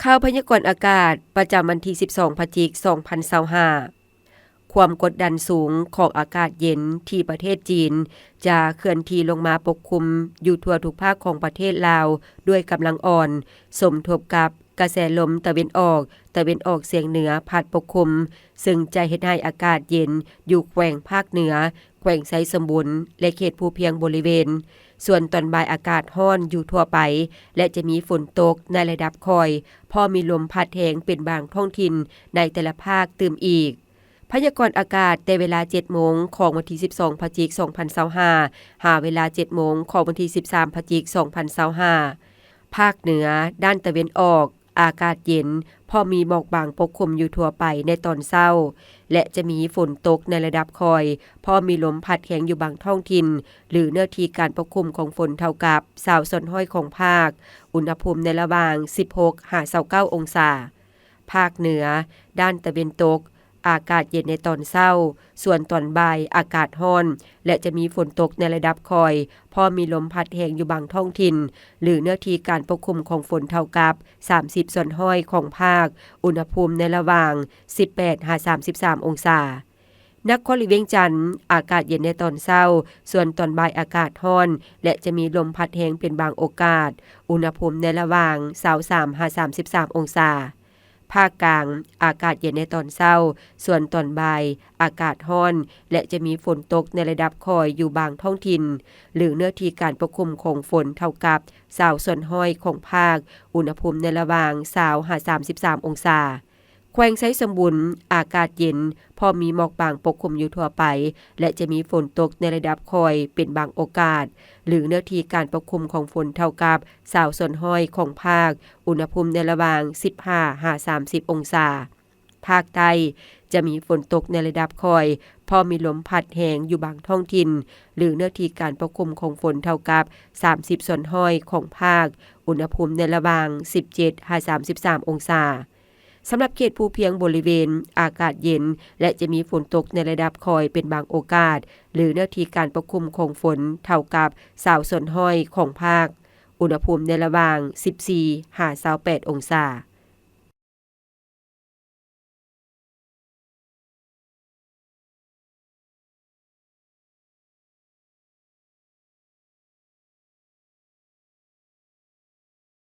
ข่าวพยากรณ์อากาศประจำวันที่ 12 พฤศจิกายน 2025 ความกดดันสูงของอากาศเย็นที่ประเทศจีนจะเคลื่อนที่ลงมาปกคลุมอยู่ทั่วทุกภาคของประเทศลาวด้วยกำลังอ่อนสมทบกับกระแสลมตะวันออกเฉียงเหนือพัดปกคลุมซึ่งจะเฮ็ดให้อากาศเย็นอยู่แขวงภาคเหนือแขวงไซสมบูรณ์และเขตภูเพียงบริเวณส่วนตอนบ่ายอากาศร้อนอยู่ทั่วไปและจะมีฝนตกในระดับคอยพอมีลมพัดแรงเป็นบางท้องถิ่นในแต่ละภาคตื่มอีกพยากรณ์อากาศแต่เวลา 7 โมงของวันที่ 12 พฤศจิกายน 2025 หาเวลา 7 โมงของวันที่ 13 พฤศจิกายน 2025 ภาคเหนือด้านตะวันออกอากาศเย็นพอมีหมอกบางปกคลุมอยู่ทั่วไปในตอนเช้าและจะมีฝนตกในระดับคอยพอมีลมพัดแรงอยู่บางท้องถิ่นหรือเนื้อที่การปกคลุมของฝนเท่ากับ20 ส่วนห้อยของภาคอุณหภูมิในระหว่าง 16-29 องศาภาคเหนือด้านตะวันตกอากาศเย็นในตอนเช้าส่วนตอนบ่ายอากาศร้อนและจะมีฝนตกในระดับคอยพอมีลมพัดแรงอยู่บางท้องถิ่นหรือเนื้อที่การปกคลุมของฝนเท่ากับ30 ส่วนห้อยของภาคอุณหภูมิในระหว่าง 18-33 องศานครหลวงเวียงจันทน์อากาศเย็นในตอนเช้าส่วนตอนบ่ายอากาศร้อนและจะมีลมพัดแรงเป็นบางโอกาสอุณหภูมิในระหว่าง 23-33 องศาภาคกลางอากาศเย็นในตอนเช้าส่วนตอนบ่ายอากาศร้อนและจะมีฝนตกในระดับคอยอยู่บางท้องถิ่นหรือเนื้อที่การปกคลุมของฝนเท่ากับ20 ส่วนห้อยของภาคอุณหภูมิในระหว่าง20-33 องศาแขวงไซสมบูรณ์อากาศเย็นพอมีหมอกบางปกคลุมอยู่ทั่วไปและจะมีฝนตกในระดับคอยเป็นบางโอกาสหรือเนื้อที่การปกคลุมของฝนเท่ากับ20 ส่วนห้อยของภาคอุณหภูมิในระหว่าง 15-30 องศาภาคใต้จะมีฝนตกในระดับคอยพอมีลมพัดแรงอยู่บางท้องถิ่นหรือเนื้อที่การปกคลุมของฝนเท่ากับ30 ส่วนห้อยของภาคอุณหภูมิในระหว่าง 17-33 องศาสำหรับเขตภูเพียงบริเวณอากาศเย็นและจะมีฝนตกในระดับคอยเป็นบางโอกาสหรือเนื้อที่การปกคลุมของฝนเท่ากับ20 ส่วนห้อยของภาคอุณหภูมิในระหว่าง 14-28 องศา